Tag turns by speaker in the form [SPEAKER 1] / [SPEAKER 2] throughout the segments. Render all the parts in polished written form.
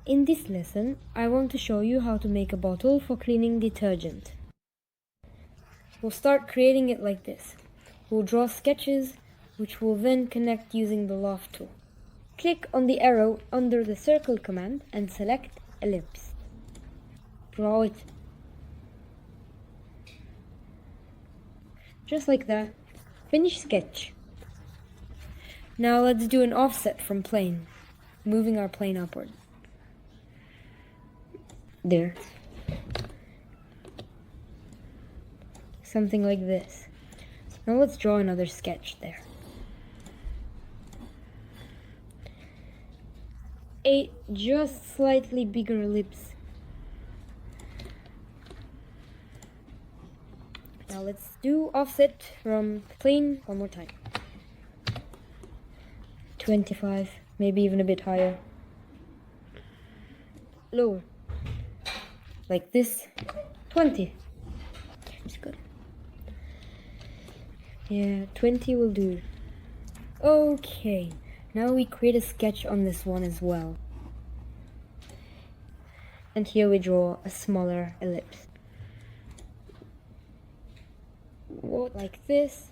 [SPEAKER 1] In this lesson, I want to show you how to make a bottle for cleaning detergent. We'll start creating it like this. We'll draw sketches, which we'll then connect using the loft tool. Click on the arrow under the circle command and select ellipse. Draw it. Just like that. Finish sketch. Now let's do an offset from plane, moving our plane upward. There. Something like this. Now let's draw another sketch there. 8 just slightly bigger ellipse. Now let's do offset from plane one more time. 25, maybe even a bit higher. Lower. Like this. 20. It's good. Yeah, 20 will do. Okay, now we create a sketch on this one as well. And here we draw a smaller ellipse. Like this.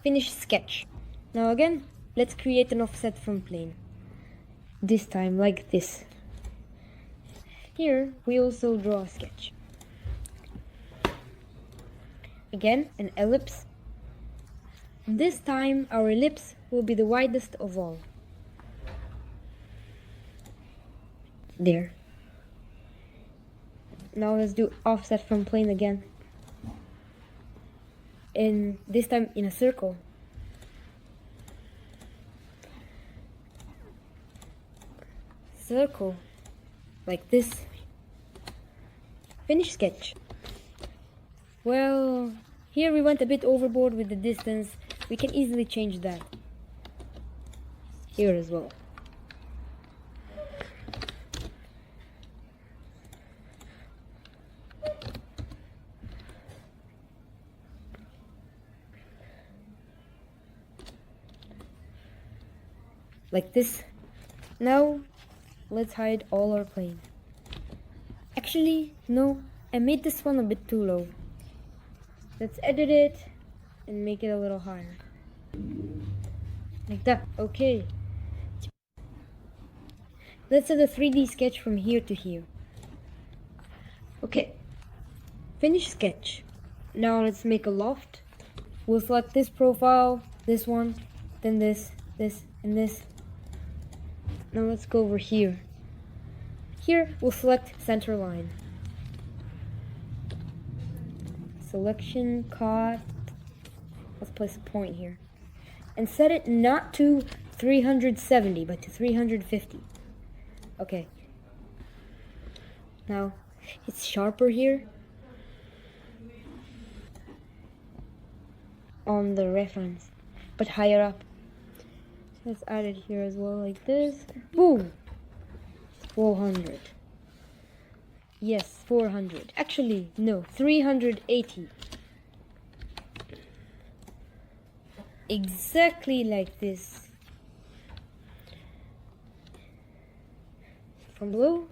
[SPEAKER 1] Finish sketch. Now again, let's create an offset from plane. This time like this. Here we also draw a sketch. Again, an ellipse. This time our ellipse will be the widest of all. There. Now let's do offset from plane again. And this time in a circle. Circle. Like this. Finish sketch. Well, here we went a bit overboard with the distance. We can easily change that. Here as well. Like this. Now, let's hide all our plane. Actually, no, I made this one a bit too low. Let's edit it and make it a little higher. Like that, okay. Let's add a 3D sketch from here to here. Okay, finish sketch. Now let's make a loft. We'll select this profile, this one, then this, and this. Now let's go over here. Here, we'll select center line. Selection, cut. Let's place a point here. And set it not to 370, but to 350. Okay. Now, it's sharper here. On the reference, but higher up. Let's add it here as well, like this. Boom! 400. Yes, 400. Actually, no, 380. Exactly like this. From below.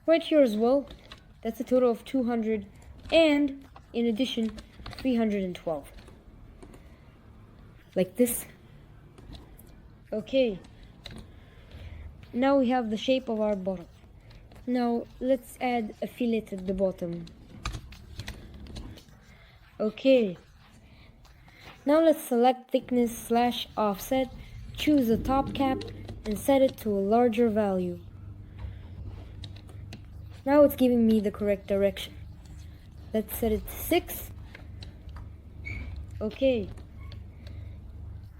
[SPEAKER 1] Right here as well. That's a total of 200. And, in addition, 312. Like this. Okay. Now we have the shape of our bottle. Now let's add a fillet at the bottom. Okay. Now let's select thickness / offset, choose the top cap, and set it to a larger value. Now it's giving me the correct direction. Let's set it to 6. Okay.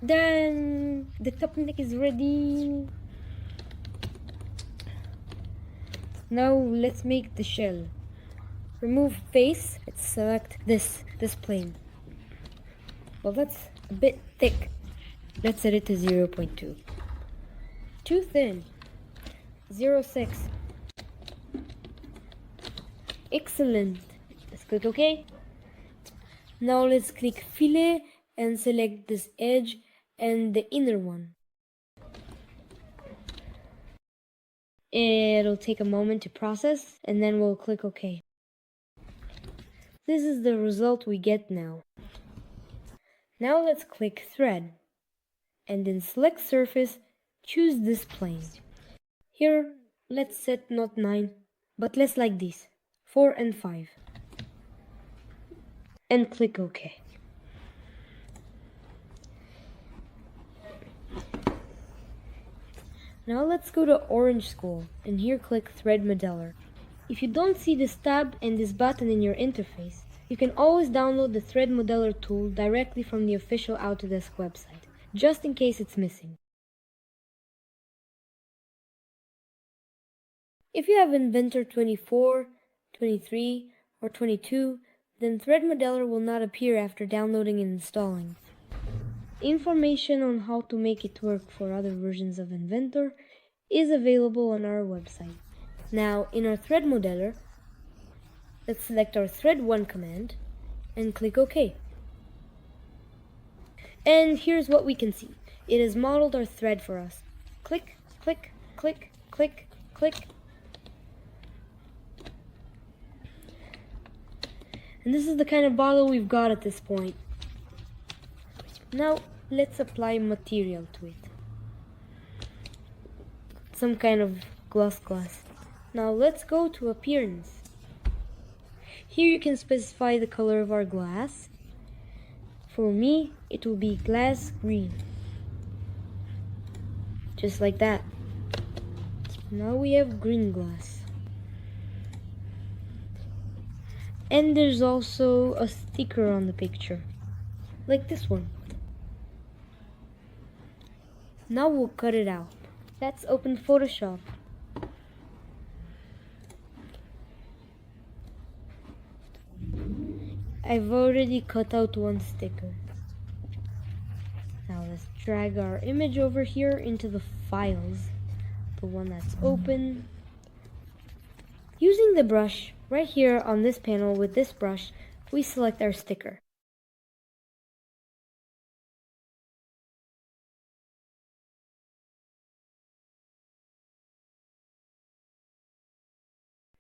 [SPEAKER 1] Then the top neck is ready. Now let's make the shell. Remove face. Let's select this plane. Well, that's a bit thick. Let's set it to 0.2. Too thin. 0.6. Excellent. Let's click OK. Now let's click fillet and select this edge and the inner one. It'll take a moment to process, and then we'll click OK. This is the result we get now. Now let's click Thread, and in Select Surface, choose this plane. Here, let's set not 9, but less like this, 4 and 5. And click OK. Now let's go to Orange School, and here click Thread Modeler. If you don't see this tab and this button in your interface, you can always download the Thread Modeler tool directly from the official Autodesk website, just in case it's missing. If you have Inventor 24, 23, or 22, then Thread Modeler will not appear after downloading and installing. Information on how to make it work for other versions of Inventor is available on our website. Now, in our Thread Modeler, let's select our Thread 1 command and click OK. And here's what we can see. It has modeled our thread for us. Click, click, click, click, click. And this is the kind of bottle we've got at this point. Now, let's apply material to it. Some kind of gloss. Now let's go to Appearance. Here you can specify the color of our glass. For me, it will be glass green. Just like that. Now we have green glass. And there's also a sticker on the picture, like this one. Now we'll cut it out. Let's open Photoshop. I've already cut out one sticker. Now let's drag our image over here into the files, the one that's open. Using the brush, right here on this panel with this brush, we select our sticker.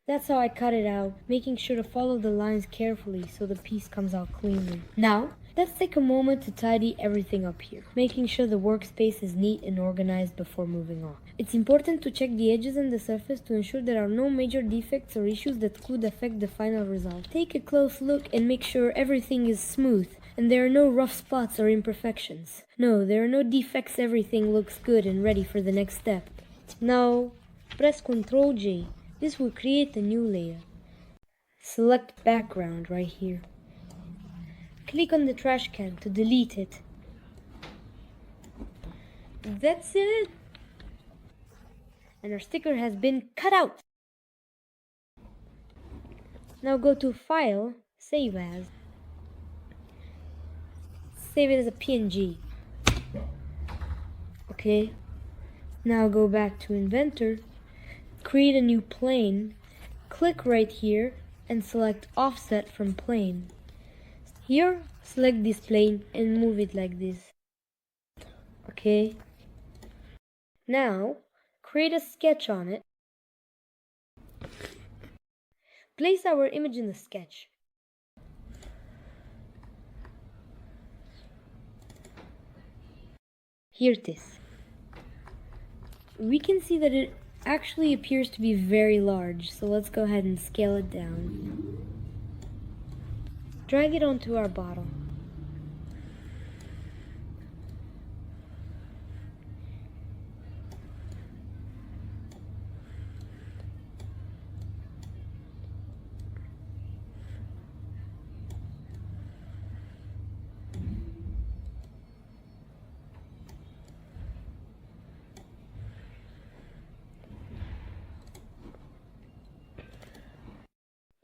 [SPEAKER 1] That's how I cut it out, making sure to follow the lines carefully so the piece comes out cleanly. Now, let's take a moment to tidy everything up here, making sure the workspace is neat and organized before moving on. It's important to check the edges and the surface to ensure there are no major defects or issues that could affect the final result. Take a close look and make sure everything is smooth and there are no rough spots or imperfections. No, there are no defects, everything looks good and ready for the next step. Now, press Ctrl J. This will create a new layer. Select background right here. Click on the trash can to delete it. That's it. And our sticker has been cut out. Now go to File, Save As. Save it as a PNG. Okay. Now go back to Inventor. Create a new plane, click right here and select Offset from Plane. Here, select this plane and move it like this. Okay. Now, create a sketch on it. Place our image in the sketch. Here it is. We can see that it actually appears to be very large, so let's go ahead and scale it down. Drag it onto our bottle.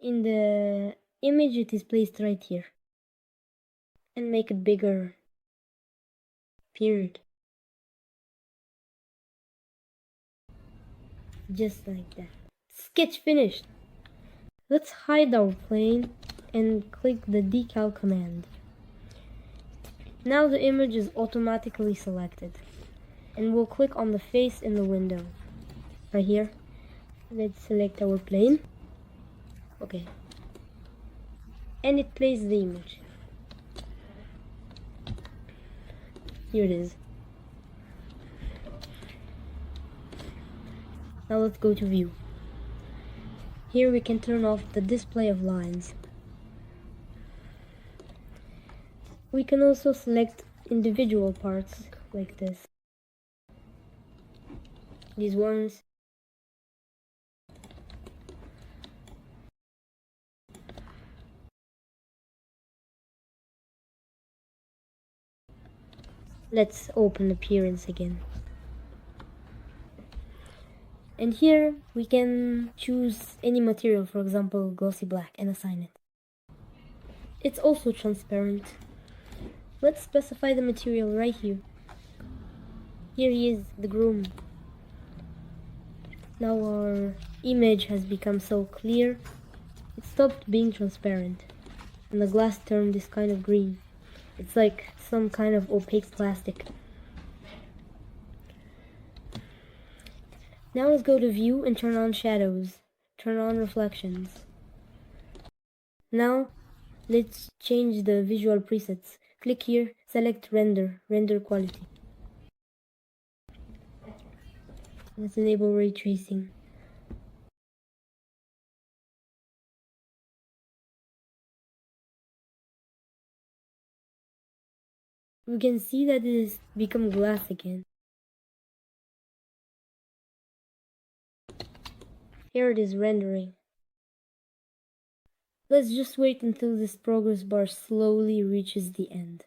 [SPEAKER 1] In the image, it is placed right here. And make it bigger. Period. Just like that. Sketch finished. Let's hide our plane and click the decal command. Now the image is automatically selected, and we'll click on the face in the window. Right here. Let's select our plane. Okay. And it plays the image. Here it is. Now let's go to view. Here we can turn off the display of lines. We can also select individual parts like this. These ones. Let's open Appearance again. And here we can choose any material, for example glossy black, and assign it. It's also transparent. Let's specify the material right here. Here he is, the groom. Now our image has become so clear, it stopped being transparent, and the glass turned this kind of green. It's like some kind of opaque plastic. Now let's go to view and turn on shadows. Turn on reflections. Now let's change the visual presets. Click here, select render quality. Let's enable ray tracing. We can see that it has become glass again. Here it is rendering. Let's just wait until this progress bar slowly reaches the end.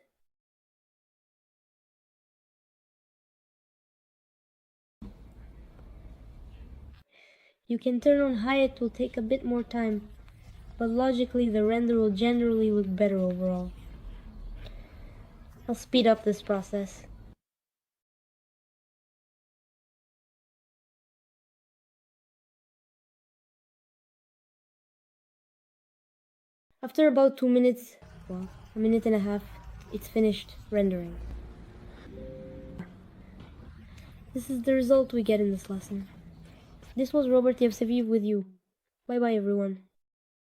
[SPEAKER 1] You can turn on high, it will take a bit more time, but logically the render will generally look better overall. I'll speed up this process. After about 2 minutes, well, a minute and a half, it's finished rendering. This is the result we get in this lesson. This was Robert Yevseviv with you. Bye bye everyone.